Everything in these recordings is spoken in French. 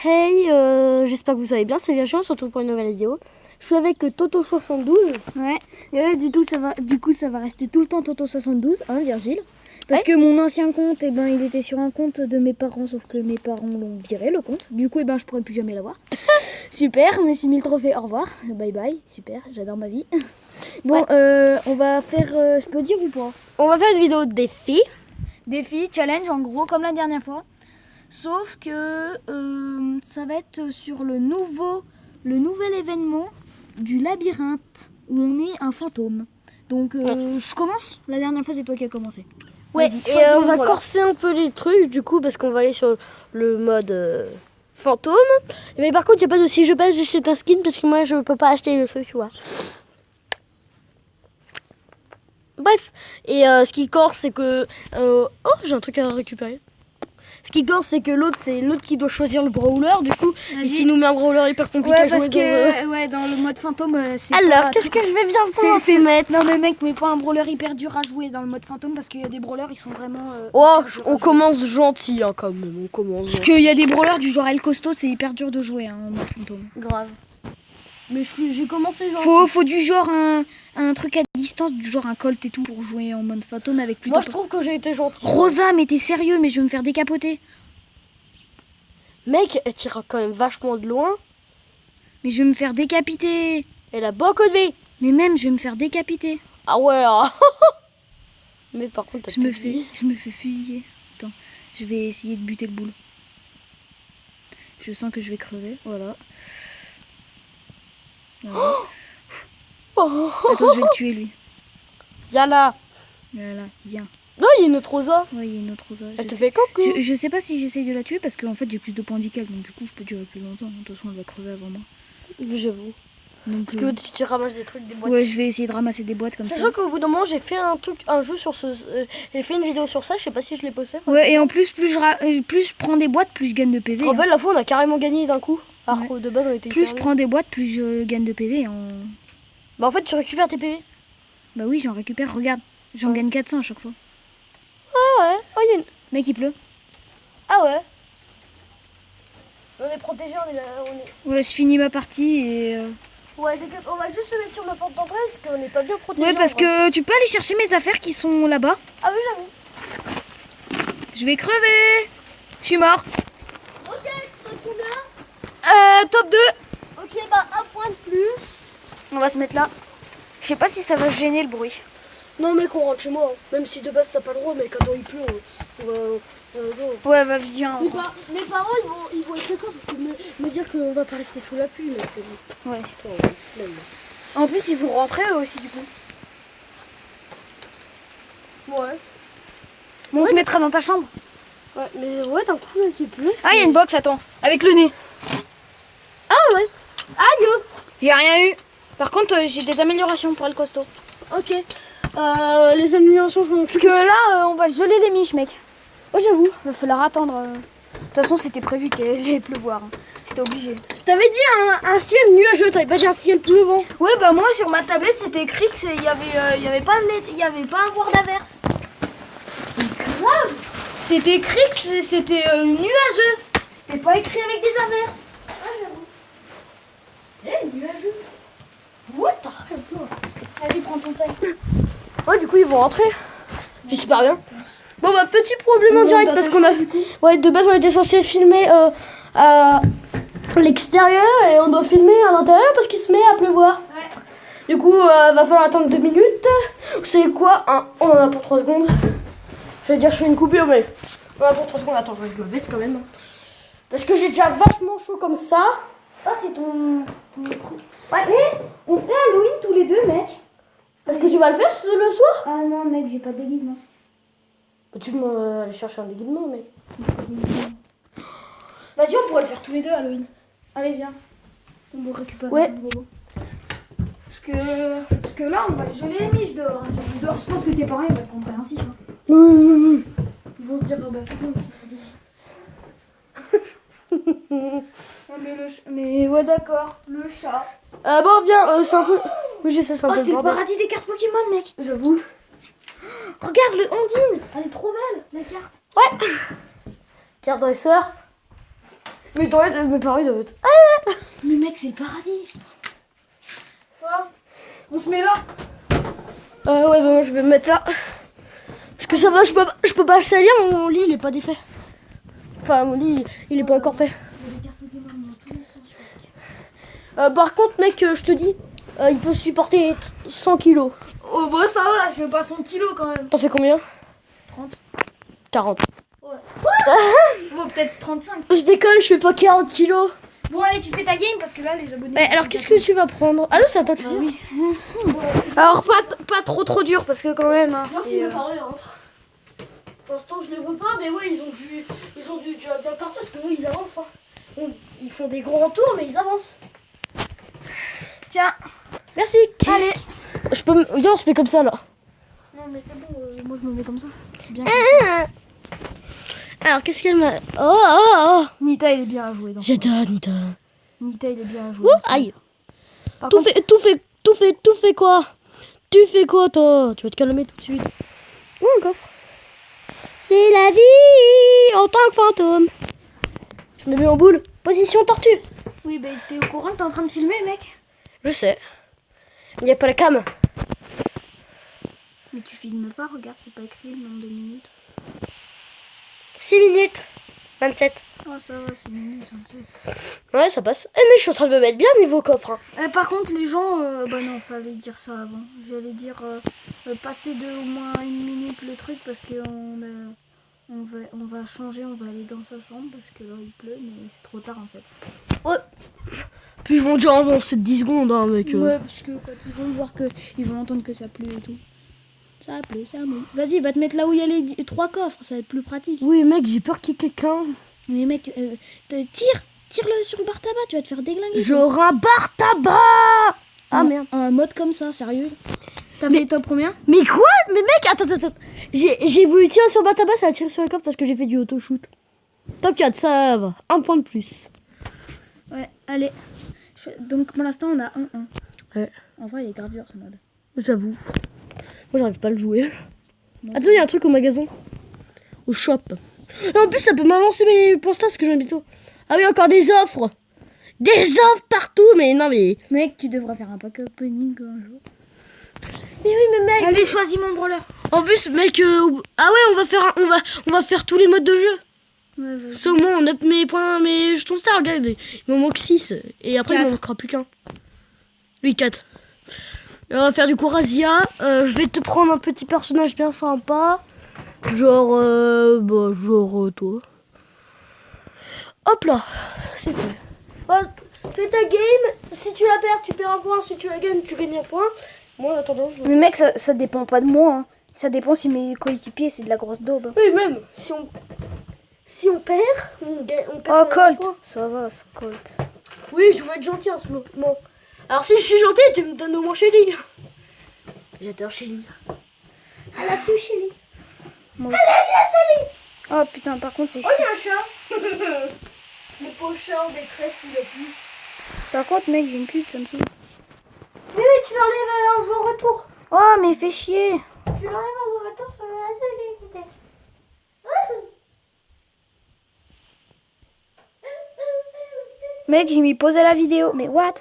Hey, j'espère que vous allez bien, c'est Virginie, on se retrouve pour une nouvelle vidéo. Je suis avec Toto72. Ouais, et du coup ça va rester tout le temps Toto72, hein Virgile. Parce que mon ancien compte, il était sur un compte de mes parents, sauf que mes parents l'ont viré le compte. Du coup, je pourrais plus jamais l'avoir. Super, mes 6000 trophées, au revoir. Bye bye, super, j'adore ma vie. Bon, on va faire, je peux dire ou pas? On va faire une vidéo défi. Défi, challenge, en gros, comme la dernière fois. Sauf que ça va être sur le nouvel événement du labyrinthe, où on est un fantôme. Donc, je commence. La dernière fois, c'est toi qui as commencé. Ouais, et on va corser un peu les trucs, du coup, parce qu'on va aller sur le mode fantôme. Mais par contre, il n'y a pas de si je passe, j'achète un skin, parce que moi, je peux pas acheter le truc, tu vois. Bref, et ce qui corse, c'est que... oh, j'ai un truc à récupérer. Ce qui corse, c'est que c'est l'autre qui doit choisir le brawler. Du coup, s'il nous met un brawler hyper compliqué à jouer parce que dans le mode fantôme, c'est alors, qu'est-ce que je vais bien pouvoir se mettre? Non mais mec, mais pas un brawler hyper dur à jouer dans le mode fantôme, parce qu'il y a des brawlers, ils sont vraiment... oh, on commence gentil, hein, quand même. On commence parce qu'il y a des brawlers du genre El Costo, c'est hyper dur de jouer en mode fantôme. Grave. Mais j'ai commencé genre... Faut du genre un truc à distance, du genre un Colt et tout, pour jouer en mode fantôme avec plus. Moi, je trouve que j'ai été gentil. Rosa, mais t'es sérieux, mais je vais me faire décapoter. Mec, elle tire quand même vachement de loin. Mais je vais me faire décapiter. Elle a beaucoup de vie. Mais même, je vais me faire décapiter. Ah ouais. Mais par contre, je me fais fusiller. Attends, je vais essayer de buter le boule. Je sens que je vais crever, voilà. Oh. Attends, je vais le tuer lui. Viens là. Voilà, viens. Non, il y a une autre Rosa. Ouais, il y a une autre Rosa. Elle te fait coucou. Je sais pas si j'essaye de la tuer parce qu'en fait j'ai plus de points d'ICAL, donc du coup je peux durer plus longtemps. De toute façon elle va crever avant moi. J'avoue. Donc, parce que tu ramasses des trucs, des boîtes. Ouais, je vais essayer de ramasser des boîtes comme ça. C'est sûr qu'au bout d'un moment j'ai fait un jeu sur ce... j'ai fait une vidéo sur ça, je sais pas si je l'ai posté. Ouais, et en plus, plus je prends des boîtes, plus je gagne de PV. Tu te rappelles, la fois on a carrément gagné d'un coup. Alors que de base on était plus je prends des boîtes, plus je gagne de PV. Bah en fait tu récupères tes PV. Bah oui, j'en récupère, regarde. J'en gagne 400 à chaque fois. Ah ouais, oh, y a une... Mec, il pleut. Ah ouais. On est protégé, on est... Ouais, je finis ma partie et... Ouais, on va juste se mettre sur la porte d'entrée parce qu'on n'est pas bien protégé. Ouais, parce que tu peux aller chercher mes affaires qui sont là-bas. Ah oui, j'avoue. Je vais crever. Je suis mort. Ok, ça te bien. Top 2. Ok, bah un point de plus. On va se mettre là. Je sais pas si ça va gêner le bruit. Non mec, on rentre chez moi. Même si de base t'as pas le droit, mais quand il pleut, on va... Ouais, bah viens. Mes parents, ils vont être d'accord parce que me dire qu'on va pas rester sous la pluie. Mais... Ouais. Flemme. En plus, ils vont rentrer eux aussi du coup. Ouais. Bon, on se mettra dans ta chambre. Ouais, mais ouais, d'un coup, là, qu'il pleut. Ah, il y a une box, attends. Avec le nez. Ah ouais. Aïe. J'ai rien eu. Par contre, j'ai des améliorations pour le costaud. Ok. Les améliorations, je m'en occupe. Parce que là, on va geler les miches, mec. Oh, j'avoue, va falloir attendre. De toute façon, c'était prévu qu'il allait pleuvoir. C'était obligé. Je t'avais dit un ciel nuageux, t'avais pas dit un ciel pleuvant. Ouais, bah moi, sur ma tablette, c'était écrit qu'il y avait pas à avoir d'averse. Grave. C'était écrit que c'était nuageux. C'était pas écrit avec des averses. Ah, j'avoue. Nuageux. What the hell? Allez, prends ton taille. Ouais, du coup, ils vont rentrer. J'espère bien. Bon, bah, petit problème en direct parce qu'on a... Ouais, de base, on était censé filmer à l'extérieur et on doit filmer à l'intérieur parce qu'il se met à pleuvoir. Ouais. Du coup, va falloir attendre 2 minutes. C'est quoi on en a pour 3 secondes. J'allais dire, je fais une coupure, mais on en a pour 3 secondes. Attends, je vais me veste quand même. Parce que j'ai déjà vachement chaud comme ça. Oh, c'est ton truc. Ouais, mais on fait Halloween tous les deux, mec. Est-ce que tu vas le faire le soir? Ah non, mec, j'ai pas de déguisement. Tu demandes aller chercher un déguisement, mec. Vas-y, on pourrait le faire tous les deux, Halloween. Allez, viens. On va récupérer Ouais. le robot. Parce que là, on va geler les miches dehors. Dehors, je pense que tes parents, ils vont être compréhensifs. Hein. Ils vont se dire, bah c'est bon. Mais ouais, d'accord. Le chat. Bon, viens, c'est un peu... Oui, je sais, c'est un peu Oh, c'est le bordel. paradis des cartes Pokémon, mec. J'avoue. Regarde le Ondine. Elle est trop belle, la carte. Ouais. Carte dresseur. Mais mes parents ils doivent être... Mais mec, c'est le paradis. Quoi? On se met là. Ouais, bah moi je vais me mettre là. Parce que ça va, je peux pas le salir, mon lit il est pas défait. Enfin, mon lit il est pas encore fait. Par contre, mec, je te dis, il peut supporter 100 kilos. Oh bah ça va, je fais pas 100 kilos quand même. T'en fais combien? 30. 40. Bon, peut-être 35. Je déconne, je fais pas 40 kilos. Bon, allez, tu fais ta game parce que là, les abonnés. Mais alors, qu'est-ce que tu vas prendre? Ah non, c'est à toi, tu dis. Oui. Alors, pas trop dur parce que quand même. Hein, Moi, si mes parents ils rentrent. Pour l'instant, je les vois pas, mais ouais, ils ont dû déjà bien partir parce que eux, ils avancent. Hein. Bon, ils font des grands tours, mais ils avancent. Tiens. Merci. Allez. Je peux viens, on se met comme ça là. Non, mais c'est bon, moi je me mets comme ça. Bien. Alors, qu'est-ce qu'elle m'a. Oh. Nita, il est bien à jouer. J'adore Nita. Nita, il est bien à jouer. Ouh, aïe. Par Tout contre, fait quoi? Tu fais quoi, toi? Tu vas te calmer tout de suite. Ouh, un coffre. C'est la vie en tant que fantôme. Je me mets en boule. Position tortue. oui, bah t'es au courant que t'es en train de filmer, mec? Je sais. Il n'y a pas la cam. Mais tu filmes pas, regarde, c'est pas écrit le nombre de minutes. 6 minutes. 27. Oh, ça va, c'est minutes, 27. Ouais, ça passe. Eh, mais je suis en train de me mettre bien niveau coffre. Hein. Par contre, les gens, bah non, fallait dire ça avant. J'allais dire passer de au moins 1 minute le truc parce que on va changer, on va aller dans sa chambre parce que là il pleut, mais c'est trop tard en fait. Puis ils vont déjà avancer de 10 secondes, hein, mec. Ouais, parce que quand ils vont voir que ils vont entendre que ça pleut et tout. Ça pleut, ça mouille. Vas-y, va te mettre là où il y a les 3 coffres, ça va être plus pratique. Oui, mec, j'ai peur qu'il y ait quelqu'un. Mais mec, tire-le sur le bar tabac, tu vas te faire déglinguer. J'aurai un bar tabac. Ah merde. Un mode comme ça, sérieux. T'as fait top combien? Mais quoi? Mais mec, attends. J'ai voulu tirer sur le bar tabac, ça a tiré sur le coffre parce que j'ai fait du auto-shoot. T'inquiète, ça va. 1 point de plus. Ouais, allez. Donc pour l'instant on a 1-1. Ouais. En vrai il est grave dur ce mode. J'avoue. Moi, j'arrive pas à le jouer. Attends, il y a un truc au magasin. Au shop. Et en plus, ça peut m'avancer mes points stats, ce que j'aime bientôt. Ah oui, encore des offres. Des offres partout. Mais non, mais... Mec, tu devras faire un pack opening un jour. Mais oui, mais mec... Allez, choisis mon brawler. En plus, mec... Ah ouais, on va faire tous les modes de jeu. Ouais, vas-y. Ça, au moins, on up mes points, mes jetons stars. Regarde, il me manque 6. Et après, il me manquera plus qu'un. Oui, 4. On va faire du coup Razia. Je vais te prendre un petit personnage bien sympa. Genre toi. Hop là, c'est fait. Fais ta game. Si tu la perds, tu perds un point. Si tu la gagnes, tu gagnes un point. Moi, en attendant, je... Mais mec, ça dépend pas de moi. Hein. Ça dépend si mes coéquipiers c'est de la grosse daube. Oui, même si on perd, on perd. Oh, un Colt. point. Ça va, c'est Colt. Oui, je veux être gentil en ce moment. Alors si je suis gentil, tu me donnes au moins Shelly. J'adore Shelly. Elle a plus Shelly. Moi Elle est bien Shelly. Oh putain, par contre c'est Oh, chiant. il y a un chat. Le pauvre chat en détresse, il a plus. Par contre mec, j'ai une pute, ça me saoule. Oui, tu l'enlèves en faisant retour. Oh mais fais chier. Tu l'enlèves en faisant retour sur la vitesse. Mec, j'ai mis pause à la vidéo. Mais what?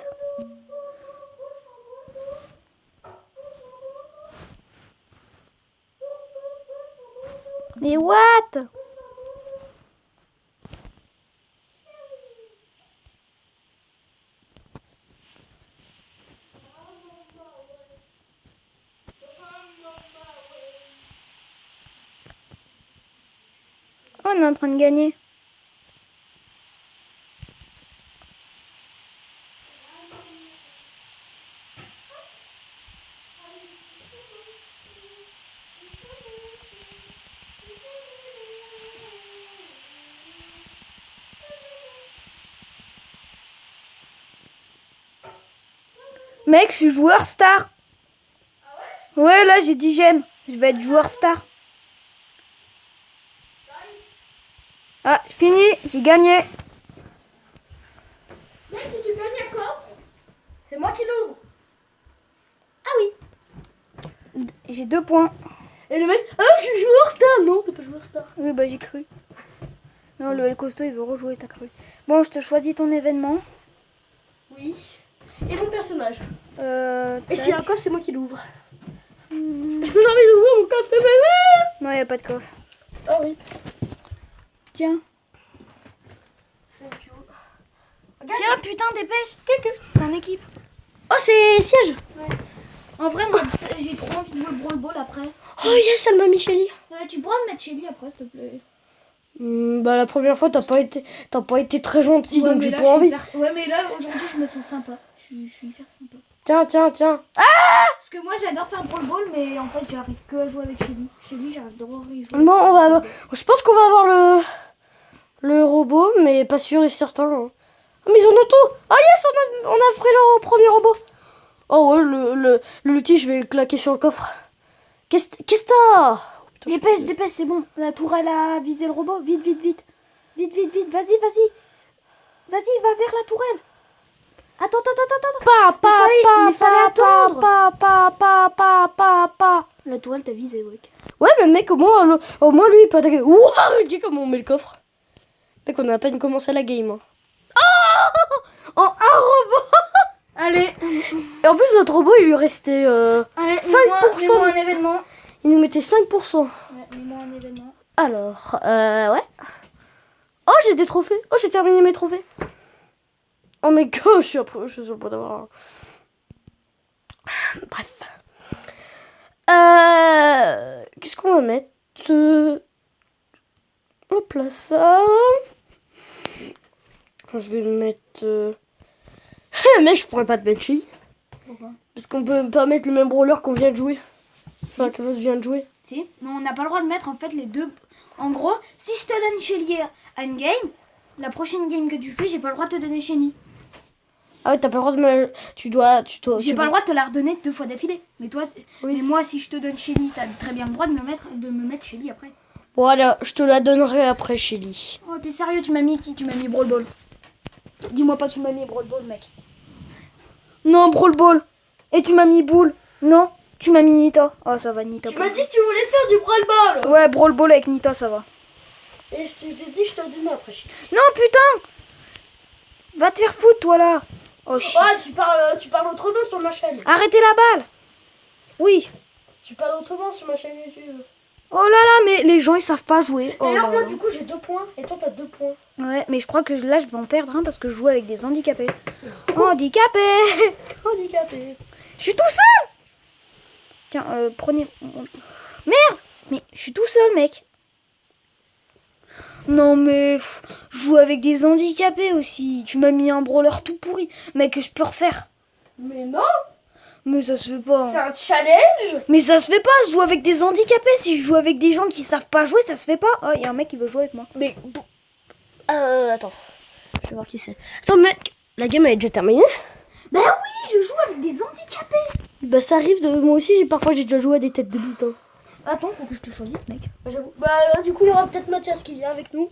Mais what? Oh, on est en train de gagner. Mec, je suis joueur star. Ouais, là, j'ai dit j'aime. Je vais être joueur star. Ah, fini, j'ai gagné. Mec, si tu gagnes un coffre, c'est moi qui l'ouvre. Ah oui. J'ai 2 points. Et le mec, ah, je suis joueur star. Non, t'es pas joueur star. Oui, bah j'ai cru. Non, le El Costo, il veut rejouer, t'as cru. Bon, je te choisis ton événement. Oui. Et mon personnage. Euh, Et s'il y a un coffre, c'est moi qui l'ouvre. Est-ce que j'ai envie d'ouvrir mon coffre de bébé? Non, il n'y a pas de coffre. Ah oui. Tiens. C'est cute. Tiens, putain, dépêche. C'est en équipe. Oh, c'est siège. En vrai, moi, j'ai trop envie de jouer Brawl Ball après. Oh yes, elle m'a mis Shelly. Tu pourras me mettre Shelly après, s'il te plaît. Bah la première fois, t'as pas été très gentil, donc j'ai là, pas envie. Ouais, mais là, aujourd'hui, je me sens sympa. Je suis hyper sympa. Tiens. Parce que moi, j'adore faire Brawl Ball, mais en fait, j'arrive que à jouer avec Shelly. Shelly, j'arrive de y jouer. Bon, je pense qu'on va avoir le robot, mais pas sûr et certain. Hein. Ah, mais ils en ont tout. Ah yes, on a pris le premier robot. Oh ouais, le l'outil, je vais le claquer sur le coffre. Qu'est-ce que t'as? Dépêche, c'est bon. La tourelle a visé le robot. Vite. Vite, vas-y. Vas-y, va vers la tourelle. Attends. Fallait attendre. La tourelle t'a visé, ouais. Ouais, mais mec, au moins lui, il peut attaquer. Ouah, regarde comment on met le coffre. Mec, on a à peine commencé la game. Hein. Oh, un robot. Allez, Et en plus, notre robot, il lui restait 5%. mets-moi un événement. Il nous mettait 5%. Ouais, mets-moi un événement. Alors, ouais. Oh, j'ai des trophées. Oh, j'ai terminé mes trophées. Oh, mais que je suis sur le point d'avoir un. Bref. Qu'est-ce qu'on va mettre Hop là, ça. Je vais le mettre. Mec, je pourrais pas te mettre Shelly. Pourquoi? Parce qu'on peut pas mettre le même brawler qu'on vient de jouer. C'est vrai que l'autre vient de jouer. Si, mais on n'a pas le droit de mettre en fait les deux. En gros, si je te donne Shelly à une game, la prochaine game que tu fais, j'ai pas le droit de te donner Shelly. Ah ouais, t'as pas le droit de me. Tu dois. J'ai pas le droit de te la redonner 2 fois d'affilée. Mais toi, Oui. mais moi, si je te donne Shelly, t'as très bien le droit de me mettre Shelly après. Voilà, je te la donnerai après, Shelly. Oh, t'es sérieux, tu m'as mis qui? Tu m'as mis Brawl Ball. Dis-moi pas que tu m'as mis Brawl Ball, mec. Non, Brawl Ball. Et tu m'as mis Boule. Non, tu m'as mis Nita. Oh, ça va, Nita. Tu m'as dit que tu voulais faire du Brawl Ball. Ouais, Brawl Ball avec Nita, ça va. Et je t'ai dit, je te la donne après, Shelly. Non, putain! Va te faire foutre, toi, là. Oh, shit. Ouais, tu parles autrement sur ma chaîne. Arrêtez la balle. Oui. Tu parles autrement sur ma chaîne YouTube. Oh là là, mais les gens, ils savent pas jouer. Oh D'ailleurs, là moi, là. du coup, j'ai 2 points. Et toi, t'as 2 points. Ouais, mais je crois que là, je vais en perdre un parce que je joue avec des handicapés. Handicapés. Handicapé. Je suis tout seul. Tiens, prenez... Merde. Mais je suis tout seul, mec. Non, mais... je joue avec des handicapés aussi. Tu m'as mis un brawler tout pourri. Mec, je peux refaire. Mais non, Mais ça se fait pas. c'est un challenge. Mais ça se fait pas, je joue avec des handicapés. Si je joue avec des gens qui savent pas jouer, ça se fait pas. Oh, il y a un mec qui veut jouer avec moi. Mais. Attends. Je vais voir qui c'est. Attends, mec, la game elle est déjà terminée. Bah oui, je joue avec des handicapés. Bah, ça arrive de. Moi aussi, parfois j'ai déjà joué à des têtes de bite. Hein. Attends, faut que je te choisisse, mec. J'avoue. Bah, du coup, il y aura peut-être Mathias qui vient avec nous.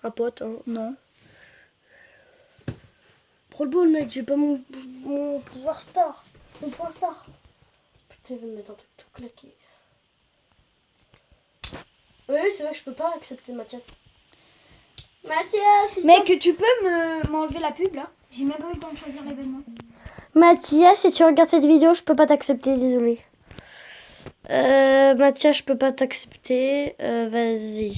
Un pote. Hein. Non. Brawl Ball, mec, j'ai pas mon pouvoir star. Mon point star. Putain, il va me mettre un truc tout claqué. Oui, c'est vrai que je peux pas accepter Mathias. Mathias, Mec, tu peux m'enlever la pub là? J'ai même pas eu le temps de choisir l'événement. Mathias, si tu regardes cette vidéo, je peux pas t'accepter, désolé. Mathias, je peux pas t'accepter. Vas-y.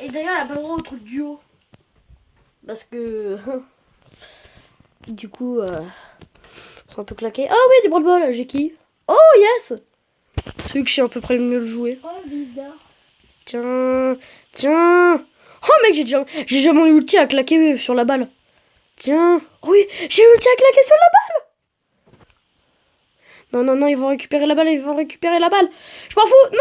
Et d'ailleurs, il a pas le droit au truc duo. Parce que... du coup, c'est un peu claqué. Ah oui, des Brawl Ball, j'ai qui? Oh yes! Celui que je sais à peu près mieux le jouer. Oh, bizarre. Tiens. Oh mec, j'ai déjà mon ulti à claquer sur la balle. Tiens. Oh oui, j'ai l'ulti à claquer sur la balle. Non, ils vont récupérer la balle, Je m'en fous. Non,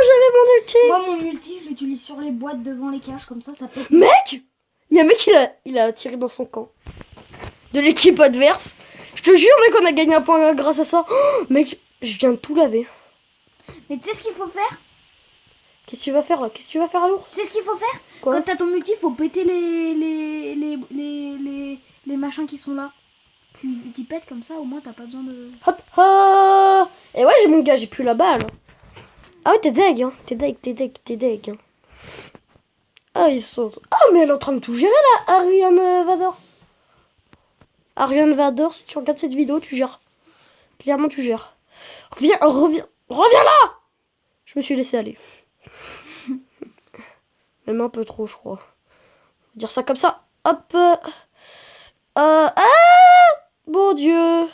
j'avais mon ulti. Moi, mon multi, je l'utilise sur les boîtes devant les cages, comme ça peut... Mec, il y a un mec, il a tiré dans son camp. De l'équipe adverse. Je te jure, mec, on a gagné un point grâce à ça. Oh, mec, je viens de tout laver. Mais tu sais ce qu'il faut faire? Qu'est-ce que tu vas faire là? Qu'est-ce que tu vas faire à l'ours? Tu sais ce qu'il faut faire? Quoi? Quand t'as ton multi, faut péter les machins qui sont là. tu t'y pètes comme ça, au moins t'as pas besoin de... Hop, hop. Et ouais, mon gars, j'ai plus la balle. Ah ouais, t'es deg, hein. T'es deg, hein. Ah, ils sont... Ah, mais elle est en train de tout gérer, là, Ariane Vador. Ariane Vador, si tu regardes cette vidéo, tu gères. Clairement, tu gères. Reviens là. Je me suis laissé aller. Même un peu trop, je crois. On va dire ça comme ça. Hop. Ah, bon Dieu.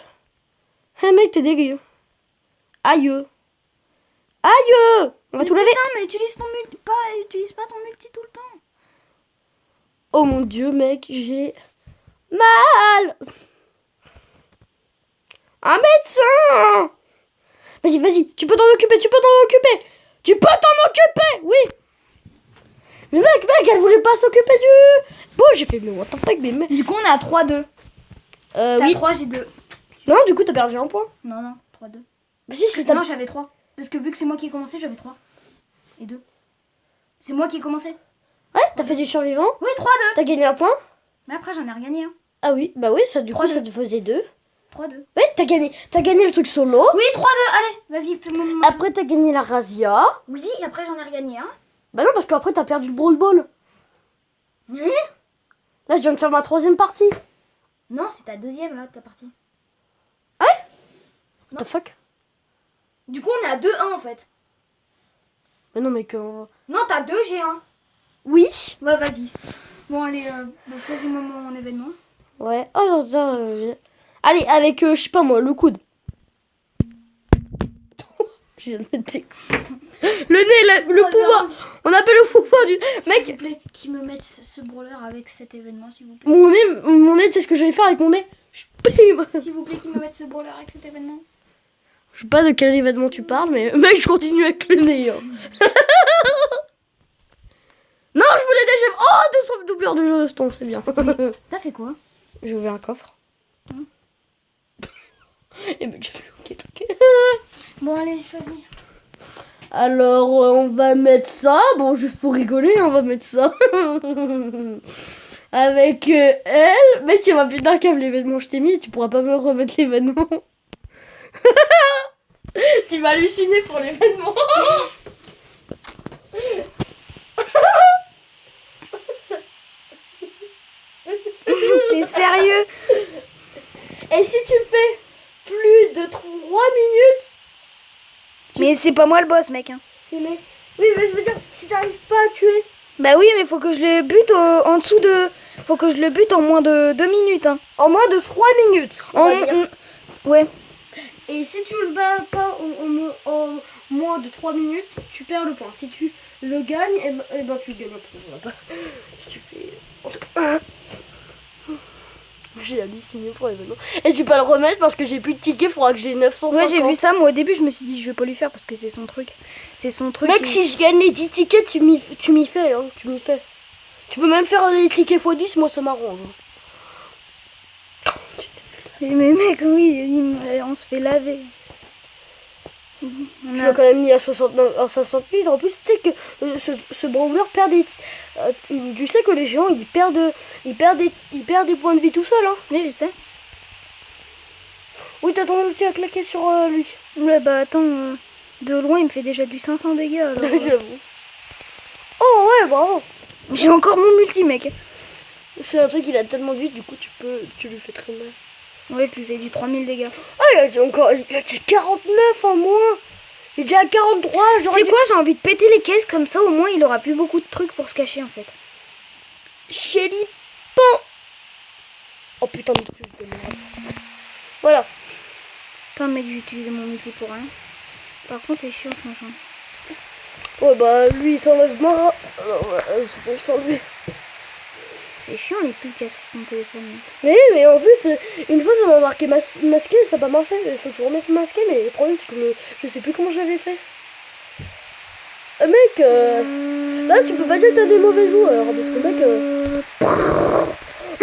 Eh mec, t'es dégueu. Aïe. On va tout laver. Non, mais utilise pas ton multi tout le temps. Oh mon Dieu, mec, j'ai mal. Un médecin. Vas-y, tu peux t'en occuper. Oui. Mais mec, elle voulait pas s'occuper du... Bon, j'ai fait, mais what the fuck, mais mec. Du coup, on est à 3-2. T'as Oui. 3, j'ai 2. Non, du coup, t'as perdu un point. Non, 3-2. Vas-y, c'est ta... Non, j'avais 3. Parce que vu que c'est moi qui ai commencé, j'avais 3. Et 2. C'est moi qui ai commencé. Ouais, t'as fait du survivant. Oui, 3-2. T'as gagné un point. Mais après, j'en ai regagné un. Ah oui, bah oui, ça, du coup, 3-2. ça te faisait 2. 3-2. Ouais, t'as gagné le truc solo. Oui, 3-2. Allez, vas-y, fais-moi. Après, t'as gagné la razzia. Oui, et après, j'en ai regagné un. Bah non, parce qu'après, t'as perdu le brawl ball. Oui. Là, je viens de faire ma 3e partie. Non, c'est ta 2e, là, ta partie. What the fuck. Du coup, on est à 2-1, en fait. Mais non, mec. Non, t'as 2, j'ai 1. Oui. Ouais, vas-y. Bon, allez, choisis-moi mon événement. Ouais. Oh, non, allez, avec, je sais pas moi, le coude. Je viens de mettre des coups. Le nez, le pouvoir. On appelle le pouvoir du... Mec, s'il Mec, vous plaît, qui me mette ce brawler avec cet événement, s'il vous plaît. mon nez, c'est ce que j'allais faire avec mon nez. Je pime. S'il vous plaît, qui me mette ce brawler avec cet événement. Je sais pas de quel événement tu parles, mais mec, je continue avec le nez. Hein. Non, je voulais des gemmes. Oh, 200 doubleurs de jetons, c'est bien. T'as fait quoi? J'ai ouvert un coffre. Et mec, j'ai bloqué le truc. Bon, allez, choisis. Alors, on va mettre ça. Bon, juste pour rigoler, on va mettre ça. Avec elle. Mec, tu m'as putain câble l'événement je t'ai mis. Tu pourras pas me remettre l'événement. Tu m'as halluciné pour l'événement. T'es sérieux? Et si tu fais plus de 3 minutes. Mais c'est pas moi le boss, mec. Hein. Oui, mais je veux dire, si t'arrives pas à tuer. Bah oui, mais faut que je le bute en dessous de... Faut que je le bute en moins de 2 minutes. Hein. En moins de 3 minutes. Ouais. Et si tu le bats pas en moins de 3 minutes, tu perds le point. Si tu le gagnes, et ben tu gagnes un point. Si tu fais... J'ai halluciné pour l'événement. Et tu peux le remettre parce que j'ai plus de tickets, il faudra que j'ai 950. Ouais, j'ai vu ça. Moi, au début, je me suis dit, je vais pas lui faire parce que c'est son truc. C'est son truc. Mec, si je gagne les 10 tickets, tu m'y fais. Hein, tu m'y fais. Tu peux même faire les tickets x10, moi ça m'arrange. Mais mec, oui, on se fait laver. Tu l'as quand même mis à 69, à 60 000. En plus, tu sais que ce brawler perd des... tu sais que les géants, ils perdent des points de vie tout seul. Hein. Oui, je sais. Oui, t'as ton ulti à claquer sur lui. Ouais, bah attends, de loin, il me fait déjà du 500 dégâts. Alors, J'avoue. Oh ouais, bravo. j'ai encore mon multi, mec. C'est un truc, il a tellement de vie, du coup, tu lui fais très mal. Ouais, je lui fais du 3000 dégâts. Ah, il a déjà 49 en moins. Il est déjà à 43. Tu sais quoi, j'ai envie de péter les caisses, comme ça, au moins, il aura plus beaucoup de trucs pour se cacher, en fait. Shelly Pan. Oh putain de pub de merde. Voilà. Putain, mec, j'ai utilisé mon multi pour rien. Par contre, c'est chiant, ce machin. Ouais, bah, lui, il s'enlève marre. Alors, c'est pour s'enlever. C'est chiant, les pubs qu'il y a sur son téléphone. Mais en plus, une fois, ça m'a marqué masqué, ça n'a pas marché. Il faut que je remette masqué, mais le problème, c'est que je sais plus comment j'avais fait. Mec, là, tu peux pas dire que t'as des mauvais joueurs, parce que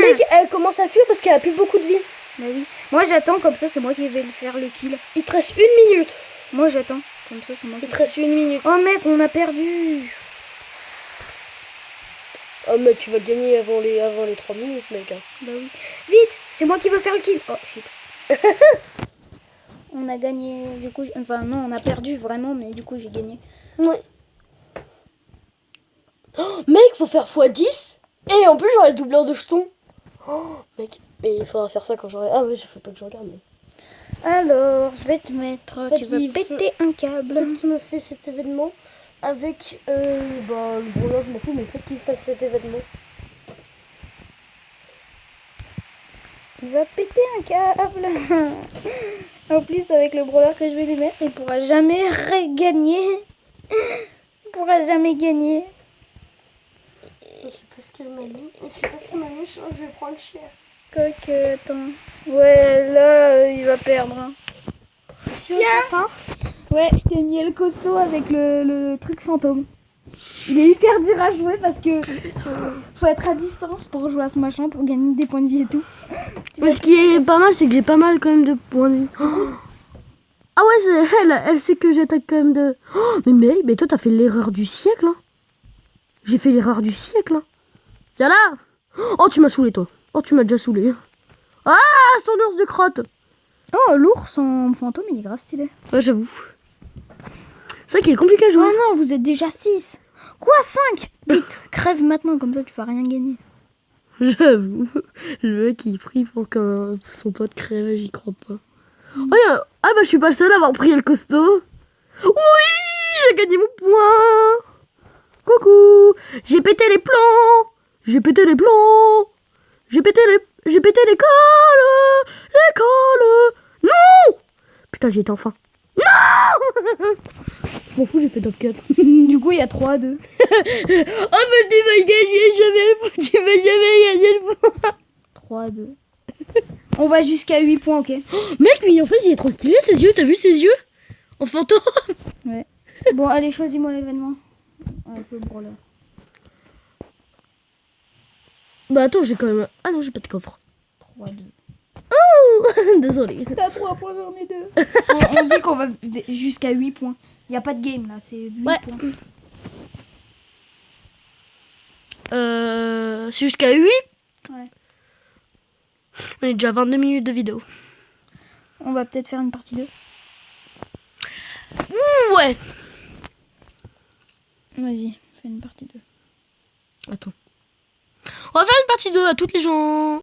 mec, elle commence à fuir parce qu'elle a plus beaucoup de vie. Bah oui. Moi, j'attends, comme ça, c'est moi qui vais le faire, le kill. Il te reste 1 minute. Moi, j'attends. Comme ça, c'est moi qui... Il te reste 1 minute. Oh, mec, on a perdu. Oh mec, tu vas gagner avant les 3 minutes, mec. Hein. Bah oui. Vite, c'est moi qui veux faire le kill. Oh shit. On a gagné, du coup. Enfin, non, on a perdu vraiment, mais du coup, j'ai gagné. Ouais. Oh, mec, faut faire x10. Et en plus, j'aurai le doubleur de jetons. Oh, mec, mais il faudra faire ça quand j'aurai. Ah ouais, faut pas que je regarde. Mais... Alors, je vais te mettre. Faites Tu vas qu'il péter un câble. Faites qu'il me fait cet événement avec le brawler, je m'en fous, mais faites qu'il fasse cet événement. Il va péter un câble. En plus, avec le brawler que je vais lui mettre, il pourra jamais gagner. Il pourra jamais gagner. Je sais pas ce qu'elle m'a mis. Je vais prendre cher. Quoique, attends. Ouais, là, il va perdre. Hein. Tiens. Ouais, je t'ai mis le costaud avec le truc fantôme. Il est hyper dur à jouer parce que faut être à distance pour jouer à ce machin, pour gagner des points de vie et tout. Mais ce qui est pas mal, c'est que j'ai pas mal quand même de points de vie. Oh. Ah ouais, c'est elle sait que j'attaque quand même de... Oh, mais toi, t'as fait l'erreur du siècle. Hein. J'ai fait l'erreur du siècle. Hein. Viens là. Oh, tu m'as saoulé, toi. Oh, tu m'as déjà saoulé. Ah, son ours de crotte. Oh, l'ours en fantôme, il est grave stylé. Ouais, j'avoue. C'est vrai qu'il est compliqué à jouer. Oh non, vous êtes déjà 6. Quoi, 5? Vite, crève maintenant, comme ça tu vas rien gagner. J'avoue. Le mec, il prie pour que son pote crève, j'y crois pas. Oh, ah bah, je suis pas le seul à avoir pris le costaud. Oui, j'ai gagné mon point. Coucou. J'ai pété les plans. J'ai pété les cols. Les cols. Non. Putain, j'y étais enfin. Non. Je m'en fous, j'ai fait top 4. Du coup, il y a 3-2. Oh, mais tu vas gagner jamais le point. Tu vas jamais gagner le point. 3-2. On va jusqu'à 8 points, ok? Mec, mais en fait, il est trop stylé, ses yeux. T'as vu ses yeux? En fantôme. Ouais. Bon, allez, choisis-moi l'événement. Avec le brawler. Bah attends, j'ai quand même... Ah non, j'ai pas de coffre. 3-2. Désolé. T'as 3 points, j'en ai 2. On dit qu'on va jusqu'à 8 points. Il n'y a pas de game là, c'est 8 Ouais. points. C'est jusqu'à 8. Ouais. On est déjà à 22 minutes de vidéo. On va peut-être faire une partie 2. Ouais. Vas-y, fais une partie 2. Attends. On va faire une partie 2 à toutes les gens.